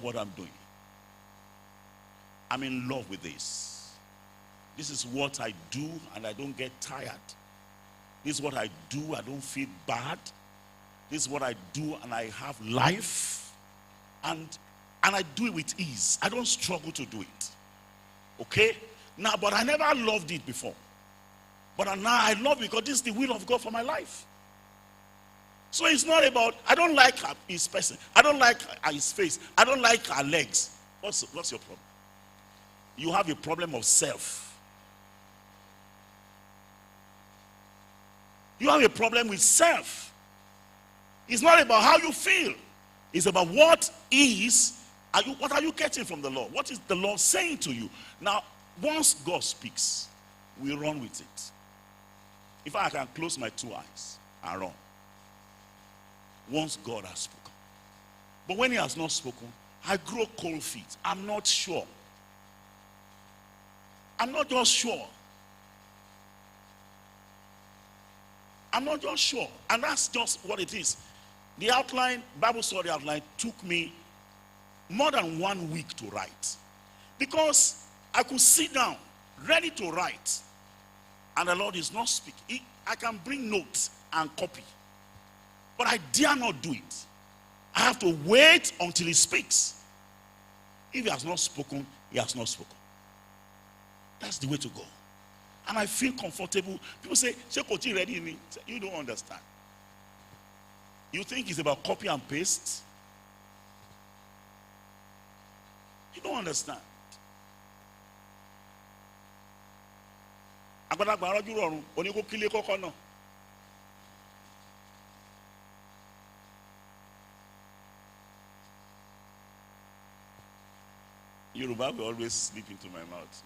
what I'm doing. I'm in love with this. This is what I do, and I don't get tired. This is what I do, I don't feel bad. This is what I do, and I have life. And I do it with ease. I don't struggle to do it. Okay? Now, but I never loved it before. But now I love it because this is the will of God for my life. So it's not about, I don't like his person. I don't like his face. I don't like her legs. What's your problem? You have a problem of self. You have a problem with self. It's not about how you feel. It's about what are you getting from the Lord? What is the Lord saying to you? Now, once God speaks, we run with it. If I can close my two eyes and run. Once God has spoken. But when he has not spoken, I grow cold feet. I'm not sure. I'm not just sure. I'm not just sure. And that's just what it is. The outline, Bible study outline, took me more than 1 week to write. Because I could sit down, ready to write, and the Lord is not speaking. I can bring notes and copy. But I dare not do it. I have to wait until he speaks. If he has not spoken, he has not spoken. That's the way to go. And I feel comfortable. People say, Shekoti ready me. You don't understand. You think it's about copy and paste? You don't understand. Yoruba will always slip into my mouth.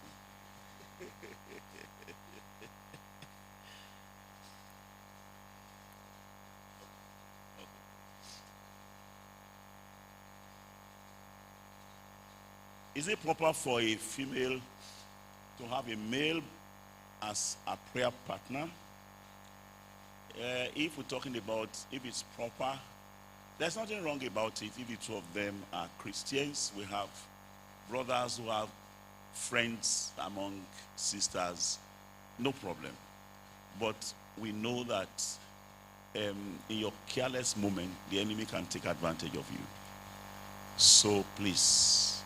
Is it proper for a female to have a male as a prayer partner? If we're talking about if it's proper, there's nothing wrong about it if the two of them are Christians. We have brothers who have friends among sisters, no problem. But we know that in your careless moment, the enemy can take advantage of you. So please,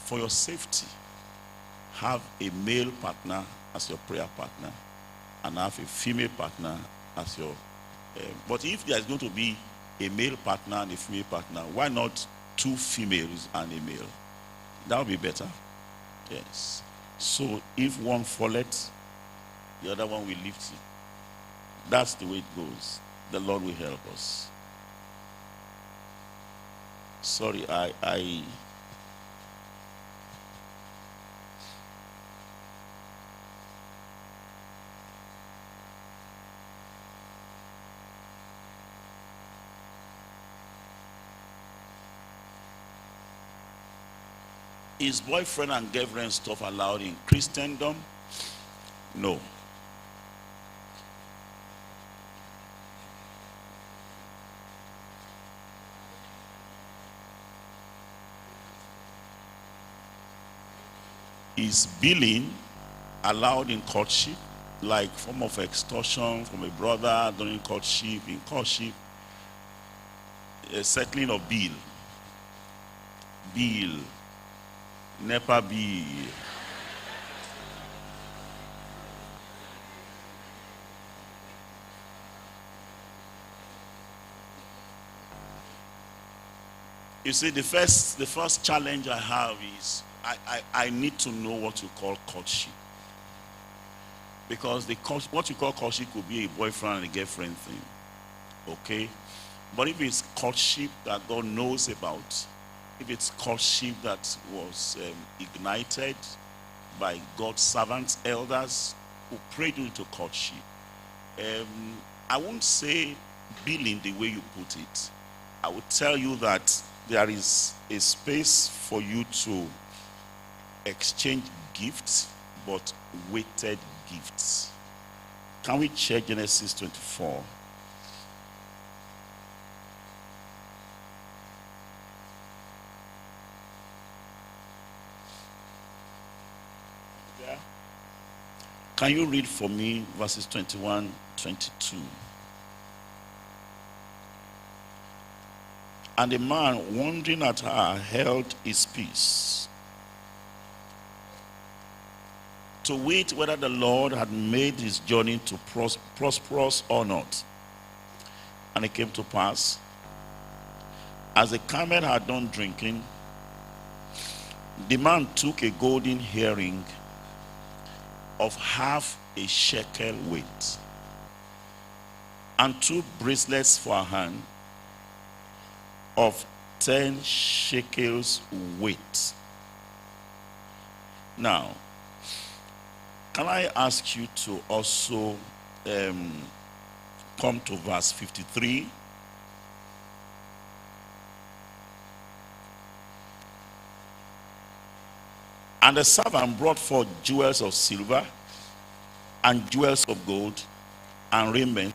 for your safety, have a male partner as your prayer partner and have a female partner as your but if there is going to be a male partner and a female partner, why not 2 females and a male? That would be better. Yes. So if one falleth, the other one will lift it. That's the way it goes. The Lord will help us. Sorry, I Is boyfriend and girlfriend stuff allowed in Christendom? No. Is billing allowed in courtship, like form of extortion from a brother during courtship, in courtship, settling of bill, NEPA bill. You see, the first challenge I have is I need to know what you call courtship. Because what you call courtship could be a boyfriend and a girlfriend thing. Okay? But if it's courtship that God knows about, if it's courtship that was ignited by God's servants, elders who prayed into courtship, I won't say billing the way you put it. I would tell you that there is a space for you to exchange gifts, but weighted gifts. Can we check Genesis 24? . Can you read for me verses 21, 22? And the man, wondering at her, held his peace, to wait whether the Lord had made his journey to prosperous or not. And it came to pass, as the camel had done drinking, the man took a golden earring of half a shekel weight, and 2 bracelets for her hand of 10 shekels weight. Now, can I ask you to also come to verse 53? And the servant brought forth jewels of silver and jewels of gold and raiment,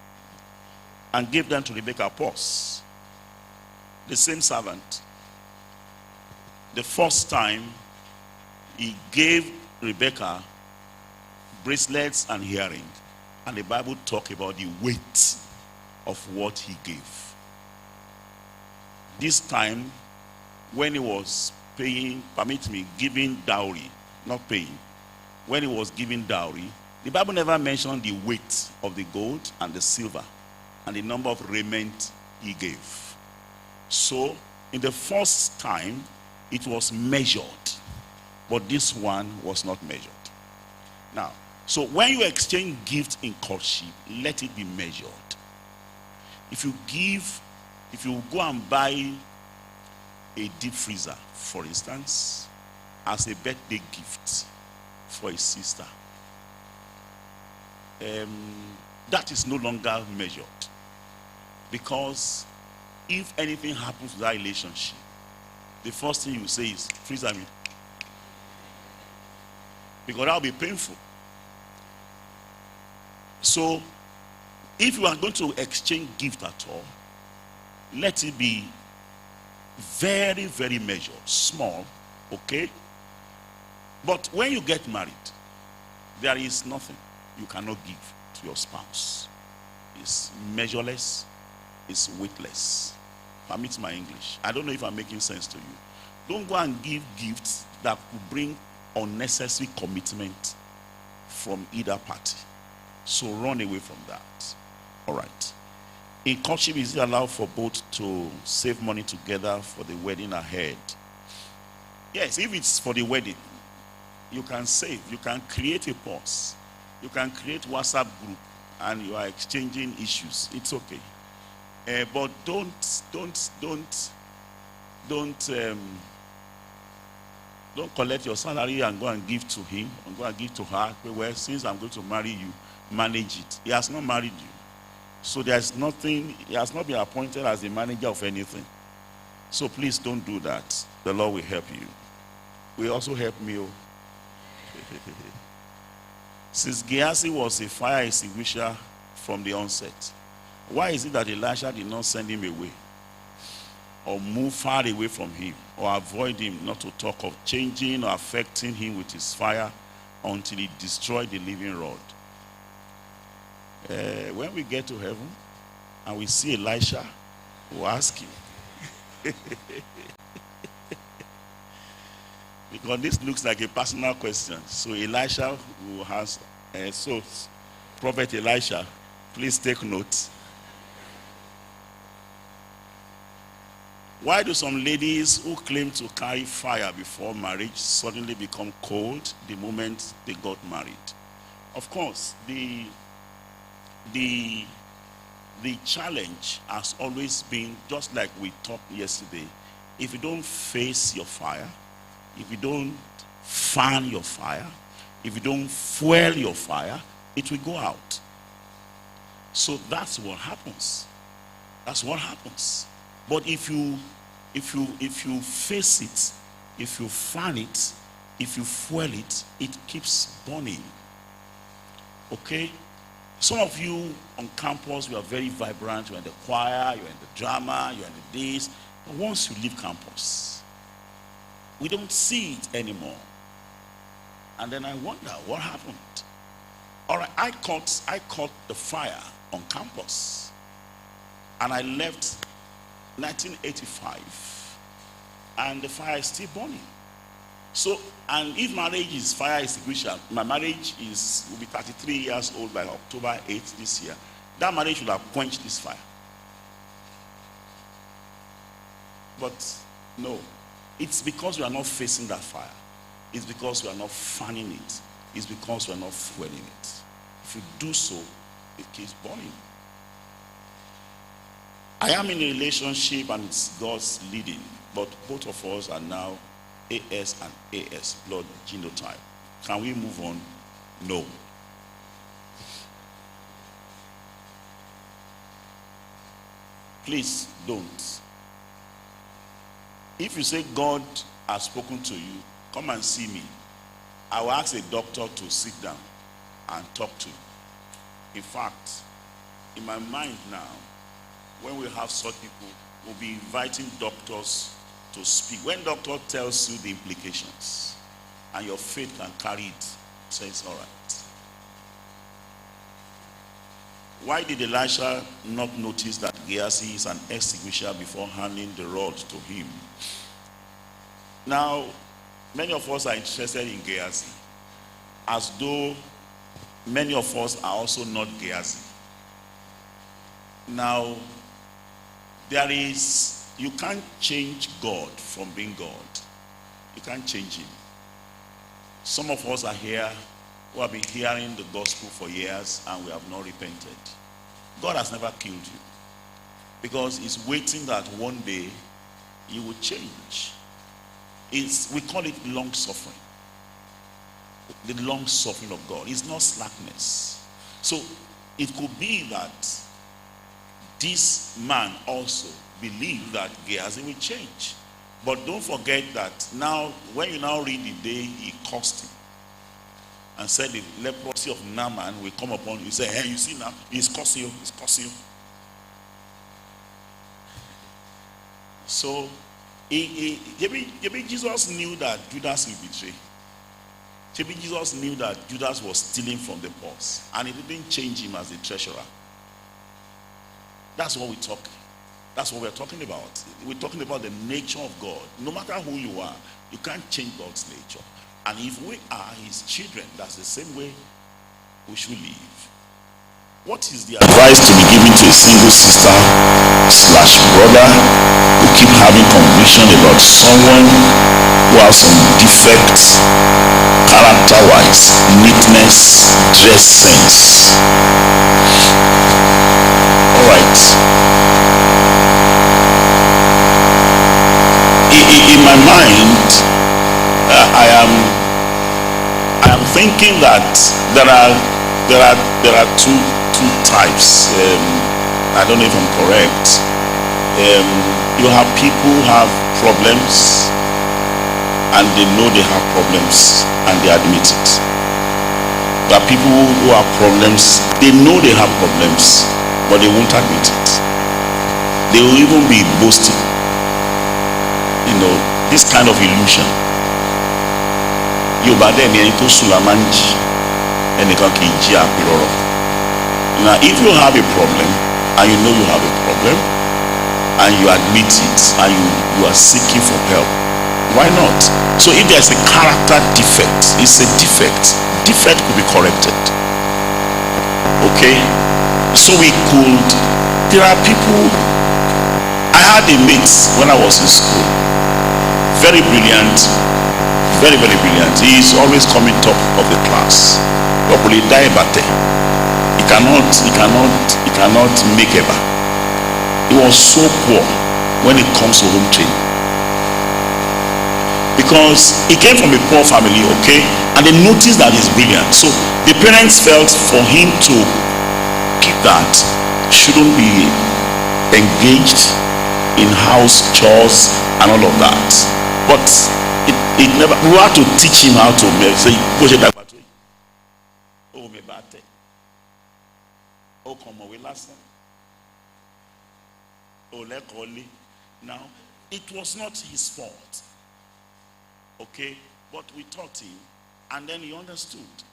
and gave them to Rebekah purse. The same servant, the first time, he gave Rebekah bracelets and earring, and the Bible talk about the weight of what he gave. This time, when he was paying, giving dowry, not paying, when he was giving dowry, the Bible never mentioned the weight of the gold and the silver and the number of raiment he gave. So, in the first time, it was measured, but this one was not measured. Now, so when you exchange gifts in courtship, let it be measured. If you go and buy a deep freezer, for instance, as a birthday gift for a sister, that is no longer measured. Because if anything happens to that relationship, the first thing you say is, freezer me. Because that will be painful. So, if you are going to exchange gift at all, let it be very, very measured, small, okay? But when you get married, there is nothing you cannot give to your spouse. It's measureless, it's weightless. Permit my English. I don't know if I'm making sense to you. Don't go and give gifts that could bring unnecessary commitment from either party. So run away from that. All right. In courtship, is it allowed for both to save money together for the wedding ahead? Yes, if it's for the wedding, you can save. You can create a pause. You can create WhatsApp group, and you are exchanging issues. It's okay. But don't collect your salary and go and give to him, and go and give to her. Well, since I'm going to marry you, manage it. He has not married you. So there's nothing, he has not been appointed as the manager of anything. So please don't do that. The Lord will help you. Will also help me. Oh. Since Gehazi was a fire extinguisher from the onset, why is it that Elisha did not send him away, or move far away from him, or avoid him, not to talk of changing or affecting him with his fire until he destroyed the living rod? When we get to heaven and we see Elisha, we'll ask him. Because this looks like a personal question. So Elisha will ask, so Prophet Elisha, please take note. Why do some ladies who claim to carry fire before marriage suddenly become cold the moment they got married? Of course, the challenge has always been, just like we talked yesterday, if you don't face your fire, if you don't fan your fire, if you don't fuel your fire, it will go out. So that's what happens. That's what happens. But if you face it, if you fan it, if you fuel it, it keeps burning. Okay? Some of you on campus, you are very vibrant. You're in the choir, you're in the drama, you're in the this. But once you leave campus, we don't see it anymore. And then I wonder what happened. All right, I caught the fire on campus, and I left 1985, and the fire is still burning. So, and if marriage is fire extinguisher, my marriage will be 33 years old by October 8th this year. That marriage would have quenched this fire. But no, it's because we are not facing that fire. It's because we are not fanning it. It's because we are not fueling it. If we do so, it keeps burning. I am in a relationship and it's God's leading, but both of us are now AS and AS, blood genotype. Can we move on? No. Please don't. If you say God has spoken to you, come and see me. I will ask a doctor to sit down and talk to you. In fact, in my mind now, when we have such people, we'll be inviting doctors to speak. When doctor tells you the implications and your faith can carry it, say it's all right. Why did Elisha not notice that Gehazi is an extinguisher before handing the rod to him? Now, many of us are interested in Gehazi, as though many of us are also not Gehazi. Now, you can't change God from being God. You can't change him. Some of us are here who have been hearing the gospel for years and we have not repented. God has never killed you, because he's waiting that one day you will change. We call it long suffering. The long suffering of God is not slackness. So it could be that this man also believed that Gehazi will change. But don't forget that now, when you now read the day he cursed him and said the leprosy of Naaman will come upon you, you say, hey, you see now, he's cursing you. So maybe Jesus knew that Judas will betray. Maybe Jesus knew that Judas was stealing from the purse, and he didn't change him as the treasurer. That's what we're talking about. We're talking about the nature of God. No matter who you are, you can't change God's nature. And if we are his children, that's the same way we should live. What is the advice to be given to a single sister / brother who keep having conviction about someone who has some defects, character-wise, neatness, dress sense? All right. In my mind, I am thinking that there are two types. I don't know if I'm correct. You have people who have problems and they know they have problems and they admit it. There are people who have problems, they know they have problems, but they won't admit it. They will even be boasting. This kind of illusion. Now, if you have a problem and you know you have a problem and you admit it and you are seeking for help, why not? So if there's a character defect, it's a defect. Defect could be corrected. Okay? So there are people. I had a mate when I was in school. Very brilliant, very, very brilliant. He is always coming top of the class. He cannot make ever. He was so poor when it comes to home training, because he came from a poor family, okay, and they noticed that he's brilliant. So the parents felt for him to keep that, shouldn't be engaged in house chores and all of that. But it never, we had to teach him how to say, oh, come away last time. Oh, now, it was not his fault. Okay? But we taught him, and then he understood.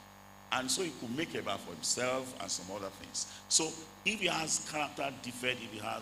And so he could make a bar for himself and some other things. So if he has character defect, if he has